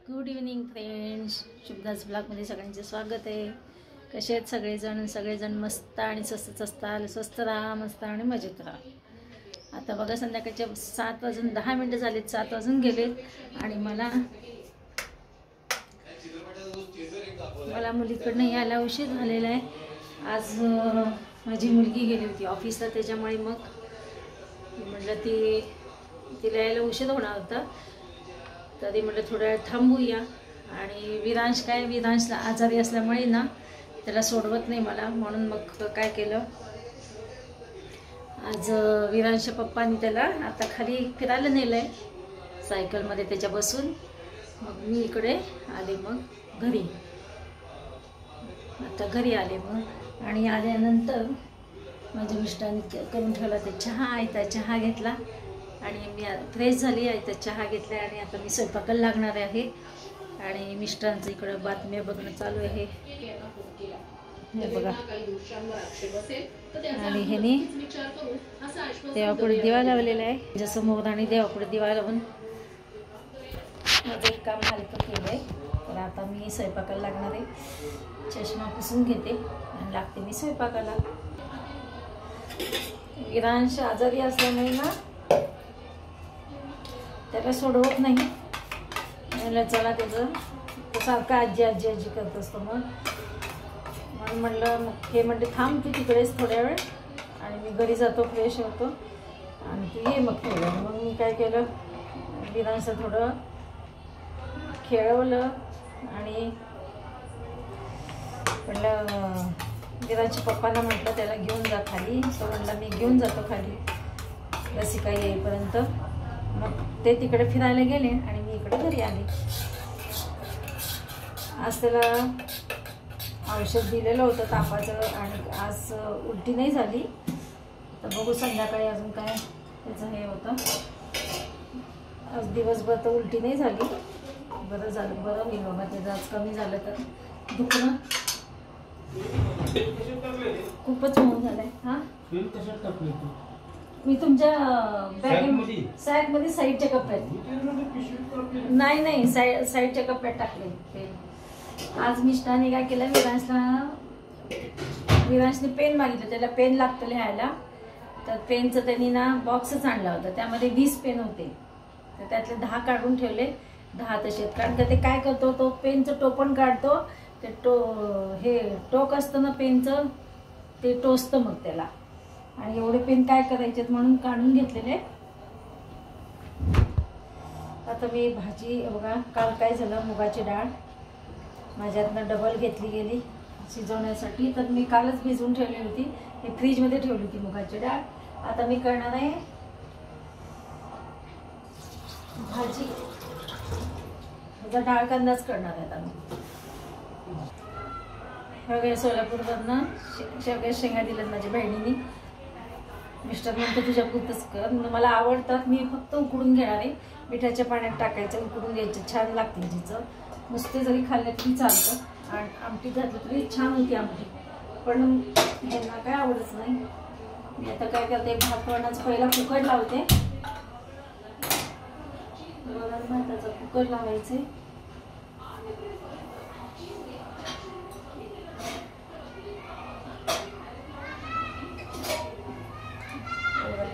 Good evening friends, शुभदास ब्लॉगमध्ये सगळ्यांचे स्वागत आहे. कसे आहेत सगळेजण मस्त आणि स्वस्तच असताल. स्वस्त राहा, मस्त आणि मजेत राहा. आता बघा संध्याकाळचे 7:10 झालेत, 7 वाजून गेलेत आणि मला मुलीकडनं यायला उशीर झालेला आहे. आज माझी मुलगी गेली होती ऑफिसला, त्याच्यामुळे मग म्हटलं तिला यायला उशीर होणार होता. तरी म्हटलं थोड्या वेळ थांबूया. आणि विरांशला आजारी असल्यामुळे ना त्याला सोडवत नाही मला, म्हणून मग काय केलं, आज विरांशच्या पप्पांनी त्याला आता खाली फिरायला नेलं आहे सायकलमध्ये त्याच्या बसून. मग मी इकडे आले, मग घरी आले मग. आणि आल्यानंतर माझ्या मिस्टरांनी करून ठेवला ते चहा घेतला आणि मी फ्रेश झाली आहे. तर चहा घेतला आणि आता मी स्वयंपाकाला लागणार आहे. आणि मिस्टरांचं इकडं बातम्या बघणं चालू आहे, हे बघा. आणि ह्याने देवापुढे दिवा लावलेला आहे त्याच्यासमोर, आणि देवापुढे दिवा लावून माझं एक काम हलकं केलं आहे. तर आता मी स्वयंपाकाला लागणार आहे. चष्मा पुसून घेते आणि लागते मी स्वयंपाकाला. विरांश आजारी असल्यामुळे ना त्याला सोडवत नाही. म्हणलं चला त्याचं सारखं आजी करत असतो. म्हणून म्हणलं मग हे म्हणते थांब तू तिकडेच थोड्या वेळ, आणि मी घरी जातो, फ्रेश होतो आणि तू ये मग थोडं. मग मी काय केलं, विरांचं थोडं खेळवलं आणि म्हणलं विरांच्या पप्पांना म्हटलं त्याला घेऊन जा खाली. तो म्हणला मी घेऊन जातो खाली रसिका येईपर्यंत. मग ते तिकडे फिरायला गेले आणि मी इकडे घरी आले. आज त्याला औषध दिलेलं होतं तापाचं आणि आज उलटी नाही झाली. तर बघू संध्याकाळी अजून काय त्याचं हे होतं. आज दिवसभर तर उलटी नाही झाली. बरं झालं, बरं होईल बाबा त्याचं आज कमी झालं तर. दुखणं खूपच मऊ झालंय. हां मी तुमच्या सॅकमध्ये साईडच्या कप्प्यात नाही साईडच्या कप्प्यात टाकले. आज मिस्टरांनी काय केलं, विरांशने पेन मागितलं, त्याला पेन लागतं लिहायला. तर पेनचं त्यांनी ना बॉक्सच आणला होता, त्यामध्ये 20 पेन होते. तर त्यातले 10 काढून ठेवले, 10 तसेच. कारण का ते काय करतो, तो पेनचं टोपण काढतो, ते हे टोक असतं ना पेनचं, ते टोचतं मग त्याला. आणि एवढे पेन काय करायचे म्हणून काढून घेतलेले. आता मी भाजी बघा, काल काय झालं, मुगाची डाळ माझ्यातनं डबल घेतली गेली शिजवण्यासाठी. तर मी कालच भिजवून ठेवली होती, हे फ्रीजमध्ये ठेवली होती मुगाची डाळ. आता मी करणार आहे भाजी, डाळ कांदाच करणार आहे. आता मी वगैरे सोलापूरवरनं शेवग्याच्या शेंगा दिल्यात माझ्या बहिणीने. मिस्टर म्हणतो तुझ्या पुरतच कर, मला आवडतात, मी फक्त उकडून घेणार आहे. मिठाच्या पाण्यात टाकायचं, उकडून घ्यायचं, छान लागते तिचं. नुसते जरी खाल्ले तरी चालतं आणि आमटी घातली तरी छान होती आमटी. पण ह्यांना काय आवडत नाही. मी आता काय करते, भात वरणाचं पहिला कुकर लावते. वरण भाताचा कुकर लावायचे.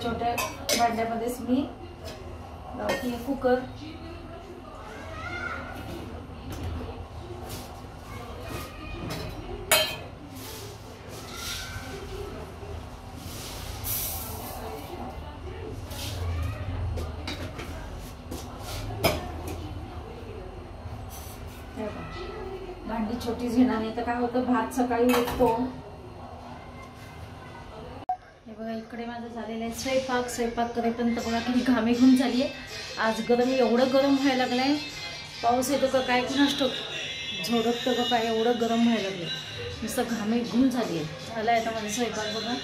छोट्या भांड्यामध्येच मी लावते कुकर. भांडी छोटीच घेणार नाही तर काय होतं, भात सकाळी उठतो. बघा इकडे माझं झालेलं आहे स्वयंपाक करेपर्यंत बघा किती घामे घूम झाली आहे. आज एवढं गरम व्हायला लागलं आहे. पाऊस येतो का काय कुणास ठाऊक, झोडपतं का काय, एवढं गरम व्हायला लागलं. नुसतं घामे घूम झाली आहे. झालं आहे आता माझा स्वयंपाक बघा.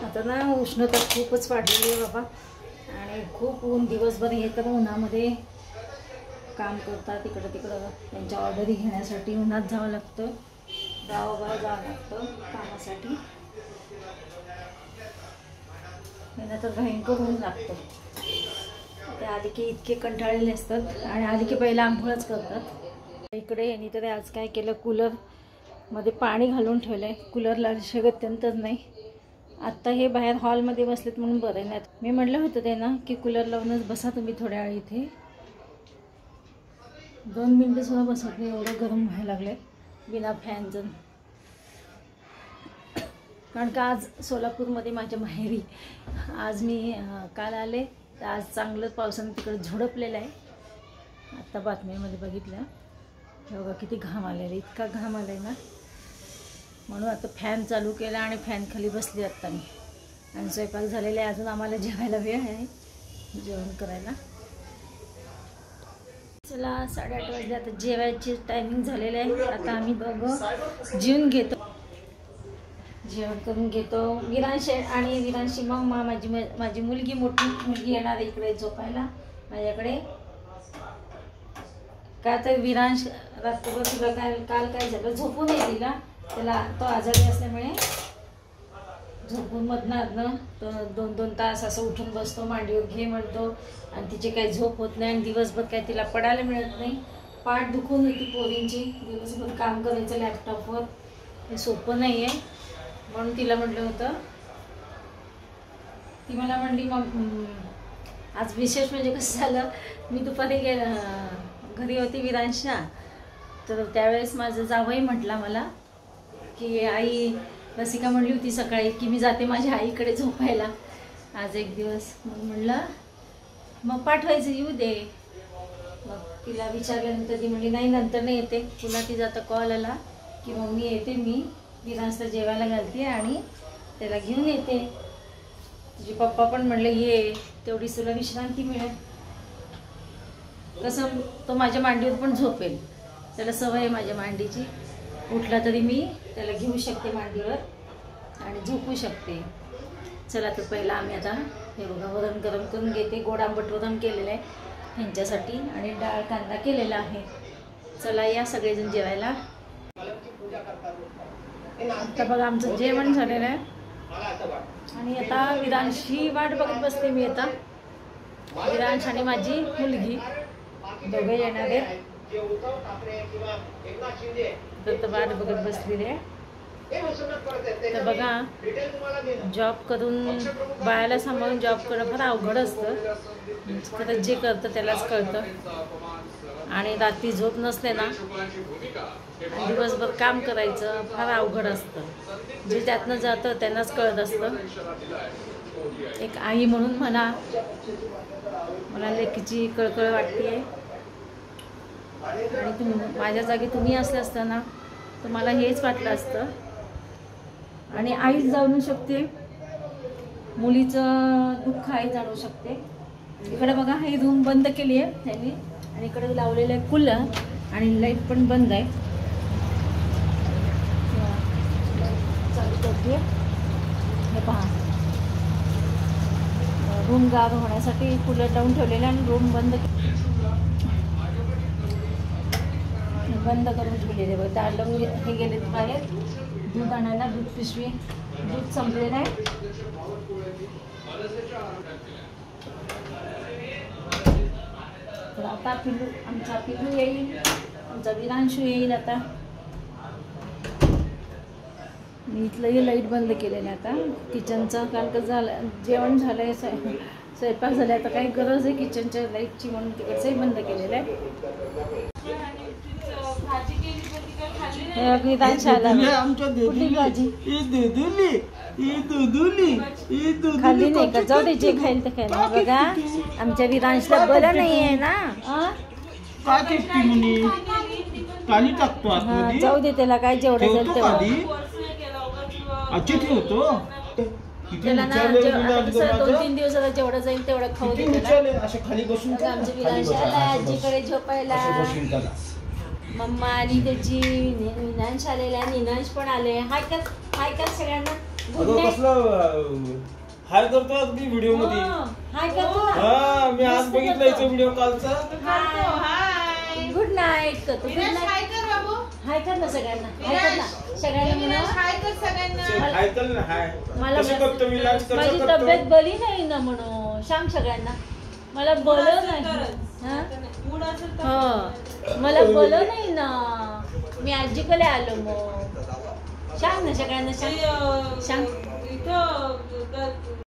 आता ना उष्णता खूपच वाढलेली आहे बाबा, आणि खूप ऊन. दिवसभर हे तर उन्हामध्ये काम करतात, तिकडं त्यांच्या ऑर्डरी घेण्यासाठी उन्हात जावं लागतं, गावागाव जावं लागतं कामासाठी. तर भयंकर ऊन लागतं. आले की इतके कंटाळलेले असतात आणि आले की पहिला आंघोळच करतात. इकडे यांनी तर आज काय केलं, कूलरमध्ये पाणी घालून ठेवलं आहे. कूलरला गत्यंतच नाही. आत्ता हे बाहेर हॉलमध्ये बसलेत म्हणून बरं नाही. मी म्हटलं होतं ते ना की कूलर लावूनच बसा तुम्ही थोड्या वेळ इथे. 2 मिनटंसुद्धा बसत नाही, एवढं गरम व्हायला लागलं आहे बिना फॅनचं. कारण का आज सोलापूरमध्ये माझ्या माहेरी आज मी काल आले तर आज चांगलं पावसानं तिकडे झोडपलेलं आहे. आत्ता बातम्यामध्ये बघितलं बघा किती घाम आलेला, इतका घाम आला आहे ना. म्हणून आता फॅन चालू केला आणि फॅन खाली बसली आत्ता मी. आणि स्वयंपाक झालेला आहे, अजून आम्हाला जेवायला वेळ आहे जेवण करायला. चला 8:30 वाजले, आता जेवायची टायमिंग झालेलं आहे. आता आम्ही दोघं जेवून घेतो, जेवण करून घेतो. विरांश आणि विरांशी मग माझी मुलगी, मोठी मुलगी येणार आहे इकडे झोपायला माझ्याकडे. का तर विरांश रात्रभर तुला काल काय झालं, झोपून नाही दिला त्याला. तो आजारी असल्यामुळे झोपून मधनं तो 2-2 तास असं उठून बसतो, मांडीवर घे म्हणतो आणि तिची काही झोप होत नाही. आणि दिवसभर काय तिला पडायला मिळत नाही. पाठ दुखून होती पोरींची, दिवसभर काम करायचं लॅपटॉपवर, हे सोपं नाही आहे. म्हणून तिला म्हटलं होतं, ती मला म्हणली मग आज विशेष म्हणजे कसं झालं, मी दुपारी घरी होती विरांशा, तर त्यावेळेस माझं जावई म्हटला मला की आई, रसिका म्हणली होती सकाळी की मी जाते माझ्या आईकडे झोपायला आज एक दिवस. मग म्हणलं मग पाठवायचं, येऊ दे. मग तिला विचारल्यानंतर ती म्हणली नाही नंतर नाही येते. पुन्हा तिचा आता कॉल आला की मग मी येते, मी विरांशला जेवायला घालते आणि त्याला घेऊन येते. तुझे पप्पा पण म्हणले ये, तेवढी तुला विश्रांती मिळेल. कसं तो माझ्या मांडीवर पण झोपेल, त्याला सवय आहे माझ्या मांडीची. उठला तरी मी त्याला घेऊ शकते मांडीवर आणि झोपू शकते. चला तर पहिला आम्ही आता हे बघा वरण गरम करून घेते. गोड आंबट वरण केलेलं आहे ह्यांच्यासाठी आणि डाळ कांदा केलेला आहे. चला या सगळेजण जेवायला. आता बघा आमचं जेवण झालेलं आहे आणि आता विरांशी वाट बघत बसते मी. आता विरांश आणि माझी मुलगी दोघे येणार आहेत, तर वाट बघत बसलेली आहे. तर बघा जॉब करून बाळाला सांभाळून जॉब करणं फार अवघड असतं. खरंच जे करतं त्यालाच कळतं. आणि रात्री झोप नसते ना, दिवसभर काम करायचं फार अवघड असतं. जे त्यातनं जातं त्यांनाच कळत असतं. एक आई म्हणून मला लेकीची कळकळ वाटते आहे. आणि माझ्या जागी तुम्ही असले असताना तर मला हेच वाटलं असतं. आणि आईच जाणू शकते, मुलीचं दुःख आई जाणू शकते. इकडे बघा ही रूम बंद केली आहे त्यांनी आणि इकडे लावलेलं आहे कूलर आणि लाईट पण बंद आहे. चालू करते. हे पहा, रूम गार होण्यासाठी कूलर लावून ठेवलेलं आणि रूम बंद करून ठेवलेले. बघ दार लावून हे गेलेत बाहेर दूध आणायला. दूध पिशवी, दूध संपलेलं आहे. तर आता आमचा पिल्लू येईल, आमचा विरांशू येईल. आता मी इथलंही लाईट बंद केलेलं आहे आता किचनचं, कारण का झालं जेवण झालं आहे, स्वयंपाक झाला. आता काही गरज आहे किचनच्या लाईटची म्हणून तिकडचंही बंद केलेलं आहे. कुठली भाजी खाल्ली नाही का? जाऊ दे, जे खाईल ते खायला. बघा आमच्या विरांशला बरं नाही आहे ना, जाऊ दे त्याला काय जेवढं जाईल तेवढं. त्याला ना 2-3 दिवसाला जेवढं जाईल तेवढं खाऊ दे त्याला. आमच्या विरांश आला आजीकडे झोपायला. मम्मा आणि त्याची निनांश आलेला, निनांश पण आले. हाय कर सगळ्यांना. हाय करतो अगदी व्हिडिओ मध्ये. हाय करतो. हा मी आज बघितला याचा व्हिडिओ कालचा. हाय गुड नाईट करतो. Good night. हाय कर बाबू. हाय कर ना सगळ्यांना. हाय कर ना सगळ्यांना म्हणा. हाय कर सगळ्यांना. हाय कर ना. हाय मला माझी तब्येत बरी नाही ना म्हणून सांग सगळ्यांना. मला बोलव नाही हा? हो मला बोलव नाही ना, मी आजीकडे आलो. मग सांग ना सगळ्यांना, सांग सांग.